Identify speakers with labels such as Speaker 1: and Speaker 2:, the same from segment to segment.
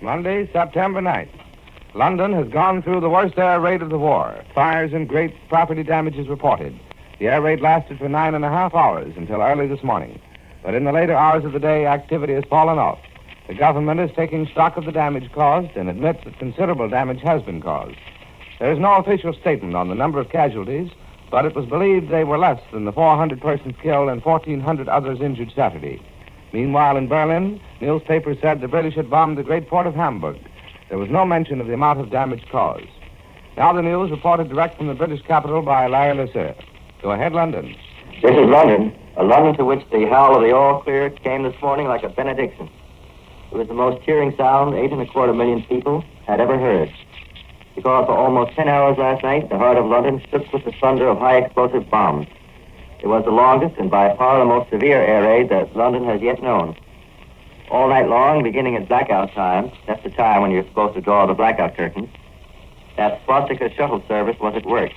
Speaker 1: Monday, September 9th. London has gone through the worst air raid of the war. Fires and great property damages reported. The air raid lasted for 9.5 hours until early this morning. But in the later hours of the day, activity has fallen off. The government is taking stock of the damage caused and admits that considerable damage has been caused. There is no official statement on the number of casualties, but it was believed they were less than the 400 persons killed and 1,400 others injured Saturday. Meanwhile, in Berlin, newspapers said the British had bombed the great port of Hamburg. There was no mention of the amount of damage caused. Now the news reported direct from the British capital by Larry Lasser. Go ahead, London.
Speaker 2: This is London, a London to which the howl of the all clear came this morning like a benediction. It was the most cheering sound 8.25 million people had ever heard. Because for almost 10 hours last night, the heart of London shook with the thunder of high explosive bombs. It was the longest and by far the most severe air raid that London has yet known. All night long, beginning at blackout time, that's the time when you're supposed to draw the blackout curtains, that swastika shuttle service was at work.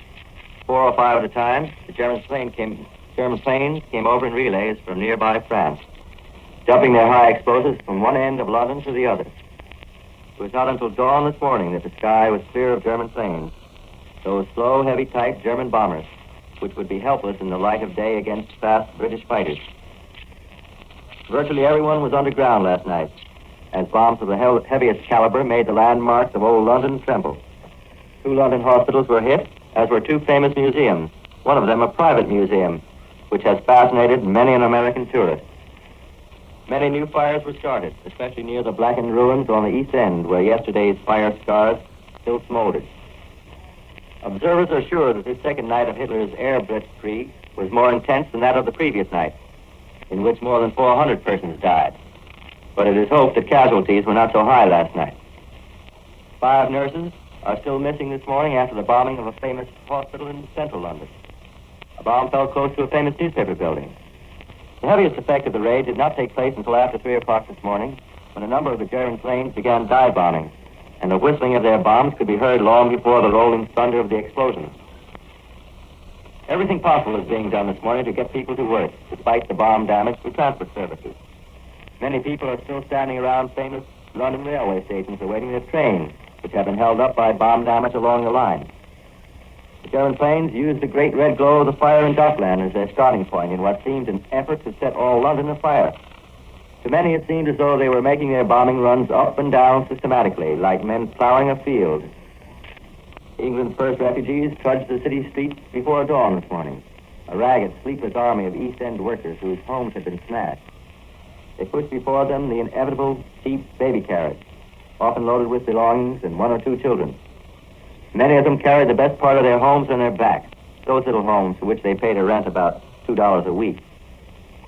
Speaker 2: 4 or 5 at a time, the German planes came over in relays from nearby France, dumping their high explosives from one end of London to the other. It was not until dawn this morning that the sky was clear of German planes, those slow, heavy-type German bombers, which would be helpless in the light of day against fast British fighters. Virtually everyone was underground last night, as bombs of the heaviest caliber made the landmarks of old London tremble. 2 London hospitals were hit, as were 2 famous museums, one of them a private museum, which has fascinated many an American tourist. Many new fires were started, especially near the blackened ruins on the East End, where yesterday's fire scars still smoldered. Observers are sure that this second night of Hitler's air blitzkrieg was more intense than that of the previous night, in which more than 400 persons died. But it is hoped that casualties were not so high last night. 5 nurses are still missing this morning after the bombing of a famous hospital in central London. A bomb fell close to a famous newspaper building. The heaviest effect of the raid did not take place until after 3 o'clock this morning, when a number of the German planes began dive bombing, and the whistling of their bombs could be heard long before the rolling thunder of the explosions. Everything possible is being done this morning to get people to work, despite the bomb damage to transport services. Many people are still standing around famous London railway stations awaiting their trains, which have been held up by bomb damage along the line. The German planes used the great red glow of the fire in Dockland as their starting point in what seemed an effort to set all London afire. To many, it seemed as though they were making their bombing runs up and down systematically, like men plowing a field. England's first refugees trudged the city streets before dawn this morning, a ragged, sleepless army of East End workers whose homes had been smashed. They pushed before them the inevitable cheap baby carriage, often loaded with belongings and 1 or 2 children. Many of them carried the best part of their homes on their backs, those little homes for which they paid a rent about $2 a week.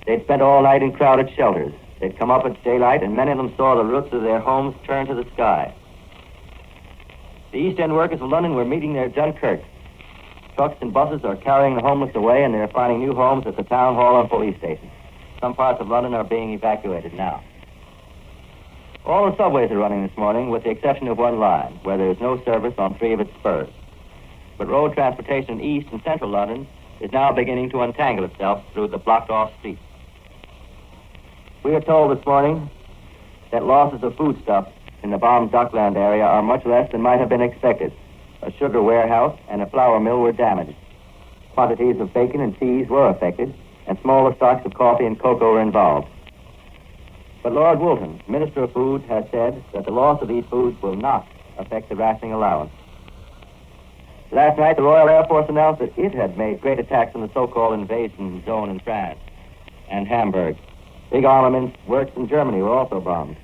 Speaker 2: They'd spent all night in crowded shelters. They'd come up at daylight, and many of them saw the roofs of their homes turn to the sky. The East End workers of London were meeting their Dunkirk. Trucks and buses are carrying the homeless away, and they're finding new homes at the town hall and police stations. Some parts of London are being evacuated now. All the subways are running this morning, with the exception of one line, where there is no service on 3 of its spurs. But road transportation in East and Central London is now beginning to untangle itself through the blocked-off streets. We are told this morning that losses of foodstuffs in the bombed Dockland area are much less than might have been expected. A sugar warehouse and a flour mill were damaged. Quantities of bacon and cheese were affected, and smaller stocks of coffee and cocoa were involved. But Lord Woolton, Minister of Food, has said that the loss of these foods will not affect the rationing allowance. Last night, the Royal Air Force announced that it had made great attacks on the so-called invasion zone in France and Hamburg. Big armaments works in Germany were also bombed.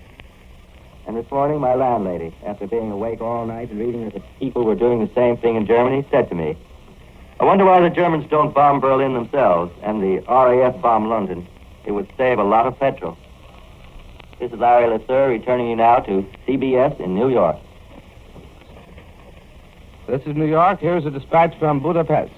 Speaker 2: And this morning, my landlady, after being awake all night and reading that the people were doing the same thing in Germany, said to me, "I wonder why the Germans don't bomb Berlin themselves and the RAF bomb London. It would save a lot of petrol." This is Larry Lasser returning you now to CBS in New York.
Speaker 1: This is New York. Here's a dispatch from Budapest.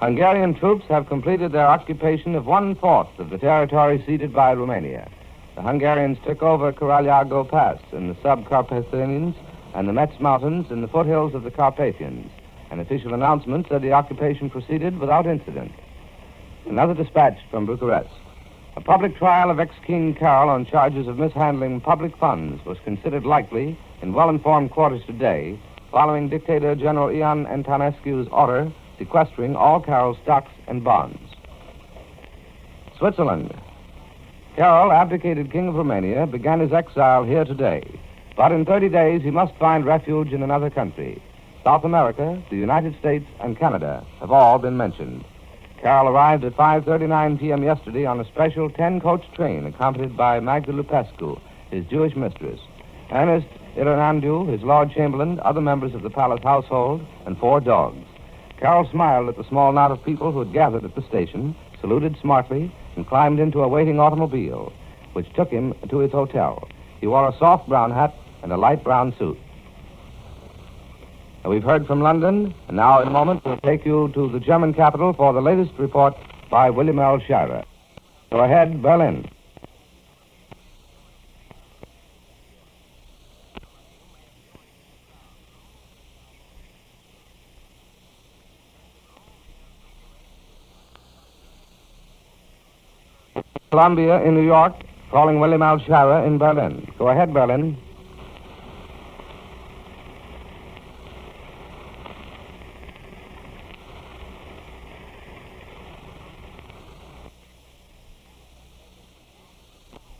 Speaker 1: Hungarian troops have completed their occupation of 1/4 of the territory ceded by Romania. The Hungarians took over Karalyago Pass in the Sub-Carpathians and the Metz Mountains in the foothills of the Carpathians. An official announcement said the occupation proceeded without incident. Another dispatch from Bucharest. A public trial of ex-King Carol on charges of mishandling public funds was considered likely in well-informed quarters today, following dictator General Ion Antonescu's order sequestering all Carol's stocks and bonds. Switzerland. Carol, abdicated King of Romania, began his exile here today. But in 30 days, he must find refuge in another country. South America, the United States, and Canada have all been mentioned. Carol arrived at 5:39 p.m. yesterday on a special 10-coach train accompanied by Magda Lupescu, his Jewish mistress, Ernest Iranandu, his Lord Chamberlain, other members of the palace household, and 4 dogs. Carol smiled at the small knot of people who had gathered at the station, saluted smartly, and climbed into a waiting automobile, which took him to his hotel. He wore a soft brown hat and a light brown suit. We've heard from London, and now in a moment we'll take you to the German capital for the latest report by William L. Shirer. Go ahead, Berlin. Columbia in New York, calling William L. Shirer in Berlin. Go ahead, Berlin.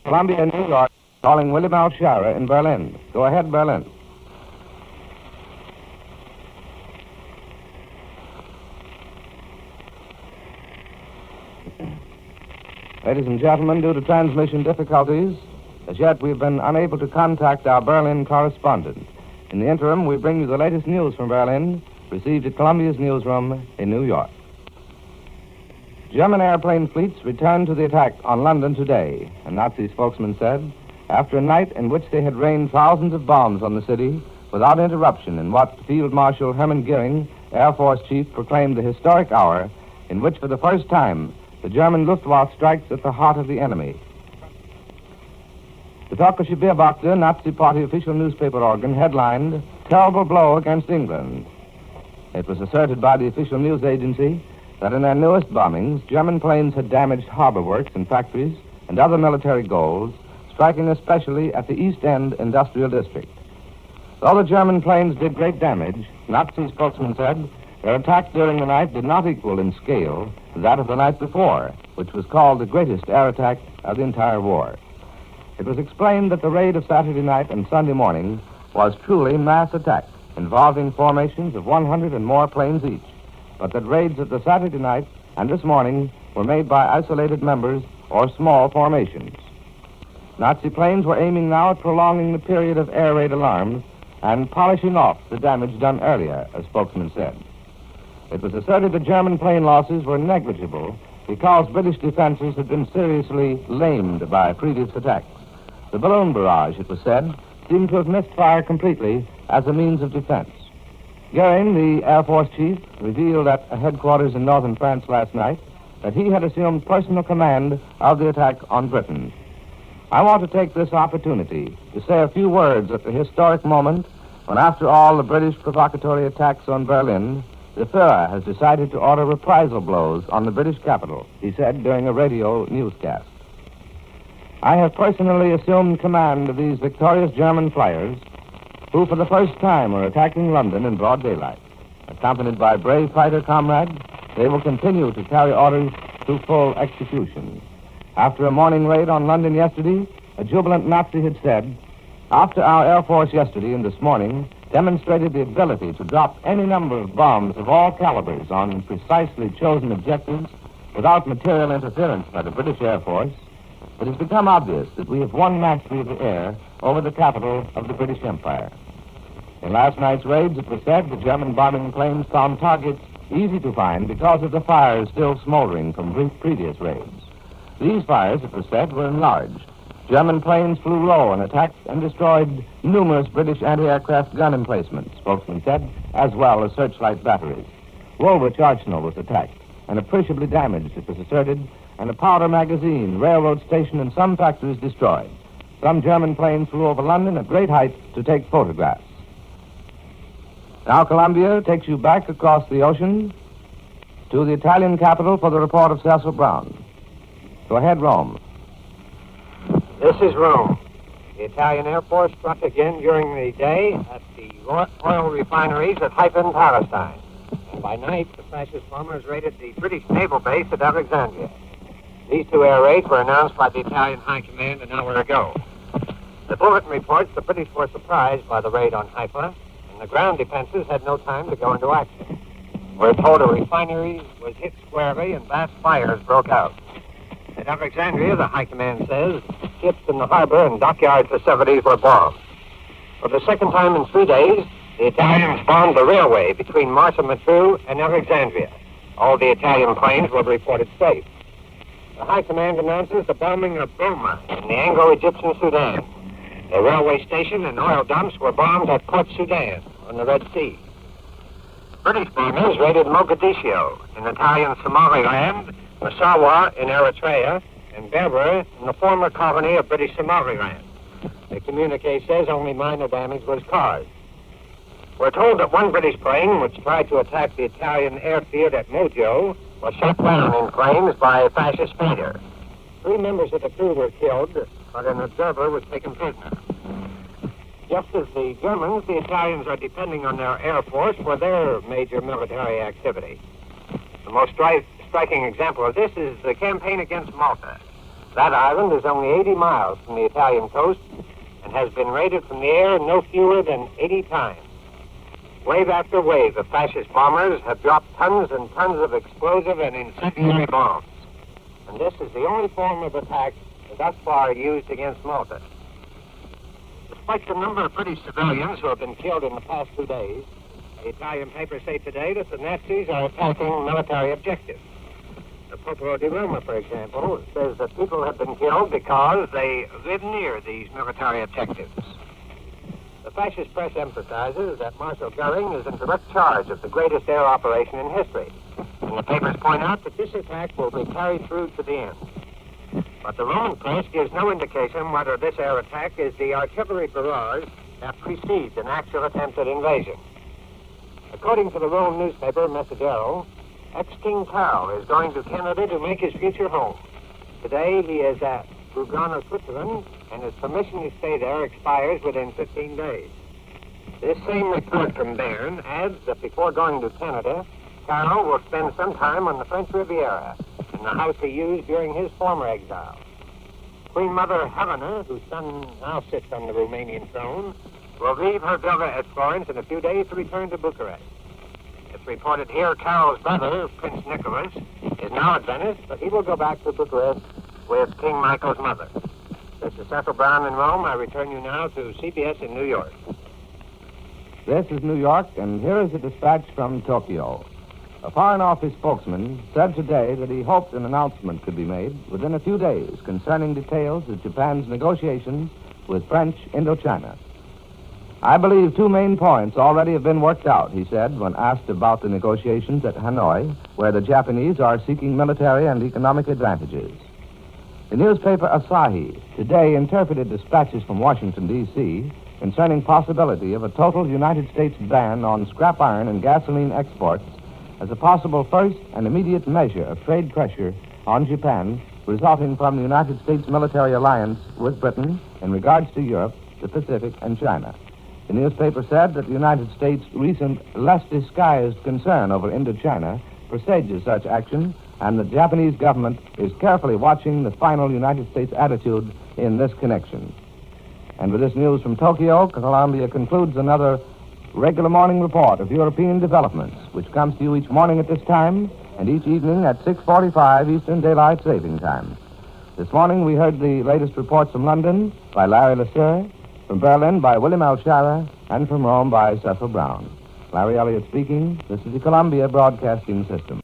Speaker 1: Columbia, New York, calling William L. Shirer in Berlin. Go ahead, Berlin. Ladies and gentlemen, due to transmission difficulties, as yet we've been unable to contact our Berlin correspondent. In the interim, we bring you the latest news from Berlin, received at Columbia's newsroom in New York. German airplane fleets returned to the attack on London today, a Nazi spokesman said, after a night in which they had rained thousands of bombs on the city without interruption in what Field Marshal Hermann Goering, Air Force Chief, proclaimed the historic hour in which, for the first time, the German Luftwaffe strikes at the heart of the enemy. The Türkische Beobachter, Nazi Party official newspaper organ, headlined, "Terrible Blow Against England." It was asserted by the official news agency that in their newest bombings, German planes had damaged harbor works and factories and other military goals, striking especially at the East End industrial district. Though the German planes did great damage, Nazi spokesman said their attack during the night did not equal in scale that of the night before, which was called the greatest air attack of the entire war. It was explained that the raid of Saturday night and Sunday morning was truly mass attack, involving formations of 100 and more planes each, but that raids of the Saturday night and this morning were made by isolated members or small formations. Nazi planes were aiming now at prolonging the period of air raid alarms and polishing off the damage done earlier, a spokesman said. It was asserted that German plane losses were negligible because British defenses had been seriously lamed by previous attacks. The balloon barrage, it was said, seemed to have missed fire completely as a means of defense. Goering, the Air Force chief, revealed at a headquarters in northern France last night that he had assumed personal command of the attack on Britain. I want to take this opportunity to say a few words at the historic moment when, after all the British provocatory attacks on Berlin, the Führer has decided to order reprisal blows on the British capital, he said during a radio newscast. I have personally assumed command of these victorious German flyers who for the first time are attacking London in broad daylight. Accompanied by brave fighter comrades, they will continue to carry orders to full execution. After a morning raid on London yesterday, a jubilant Nazi had said, after our Air Force yesterday and this morning demonstrated the ability to drop any number of bombs of all calibers on precisely chosen objectives without material interference by the British Air Force, it has become obvious that we have won mastery of the air over the capital of the British Empire. In last night's raids, it was said the German bombing planes found targets easy to find because of the fires still smoldering from previous raids. These fires, it was said, were enlarged. German planes flew low and attacked and destroyed numerous British anti-aircraft gun emplacements, spokesman said, as well as searchlight batteries. Woolwich Arsenal was attacked and appreciably damaged, it was asserted, and a powder magazine, railroad station, and some factories destroyed. Some German planes flew over London at great height to take photographs. Now Columbia takes you back across the ocean to the Italian capital for the report of Cecil Brown. Go ahead, Rome.
Speaker 3: This is Rome. The Italian Air Force struck again during the day at the oil refineries at Haifa in Palestine. And by night, the fascist bombers raided the British naval base at Alexandria. These two air raids were announced by the Italian High Command an hour ago. The bulletin reports the British were surprised by the raid on Haifa, and the ground defenses had no time to go into action. We're told a refinery was hit squarely and vast fires broke out. At Alexandria, the High Command says, ships in the harbor and dockyard facilities were bombed. For the second time in 3 days, the Italians bombed the railway between Marsa Matruh and Alexandria. All the Italian planes were reported safe. The High Command announces the bombing of Burma in the Anglo-Egyptian Sudan. The railway station and oil dumps were bombed at Port Sudan on the Red Sea. British bombers raided Mogadiscio in Italian Somaliland, Massawa in Eritrea, and Berber in the former colony of British Somaliland. The communique says only minor damage was caused. We're told that one British plane, which tried to attack the Italian airfield at Mojo, was shot down in flames by a fascist fighter. 3 members of the crew were killed, but an observer was taken prisoner. Just as the Germans, the Italians are depending on their air force for their major military activity. The most striking example of this is the campaign against Malta. That island is only 80 miles from the Italian coast and has been raided from the air no fewer than 80 times. Wave after wave of fascist bombers have dropped tons and tons of explosive and incendiary bombs. And this is the only form of attack thus far used against Malta. Despite the number of British civilians who have been killed in the past 2 days, the Italian papers say today that the Nazis are attacking military objectives. The Popolo di Roma, for example, says that people have been killed because they live near these military objectives. The fascist press emphasizes that Marshal Goering is in direct charge of the greatest air operation in history. And the papers point out that this attack will be carried through to the end. But the Roman press gives no indication whether this air attack is the artillery barrage that precedes an actual attempt at invasion. According to the Rome newspaper Messaggero, ex-King Carl is going to Canada to make his future home. Today he is at Lugano, Switzerland, and his permission to stay there expires within 15 days. This same report from Bern adds that before going to Canada, Carl will spend some time on the French Riviera, in the house he used during his former exile. Queen Mother Helena, whose son now sits on the Romanian throne, will leave her villa at Florence in a few days to return to Bucharest. It's reported here Carol's brother, Prince Nicholas, is now at Venice, but he will go back to Bucharest with King Michael's mother. This is Cecil Brown in Rome. I return you now to CBS in New York.
Speaker 1: This is New York, and here is a dispatch from Tokyo. A Foreign Office spokesman said today that he hoped an announcement could be made within a few days concerning details of Japan's negotiations with French Indochina. I believe 2 main points already have been worked out, he said, when asked about the negotiations at Hanoi, where the Japanese are seeking military and economic advantages. The newspaper Asahi today interpreted dispatches from Washington, D.C., concerning possibility of a total United States ban on scrap iron and gasoline exports as a possible first and immediate measure of trade pressure on Japan resulting from the United States military alliance with Britain in regards to Europe, the Pacific, and China. The newspaper said that the United States' recent, less disguised concern over Indochina presages such action, and the Japanese government is carefully watching the final United States attitude in this connection. And with this news from Tokyo, Columbia concludes another regular morning report of European developments, which comes to you each morning at this time and each evening at 6:45 Eastern Daylight Saving Time. This morning we heard the latest reports from London by Larry Lasser, from Berlin by William L. Schara, and from Rome by Cecil Brown. Larry Elliott speaking. This is the Columbia Broadcasting System.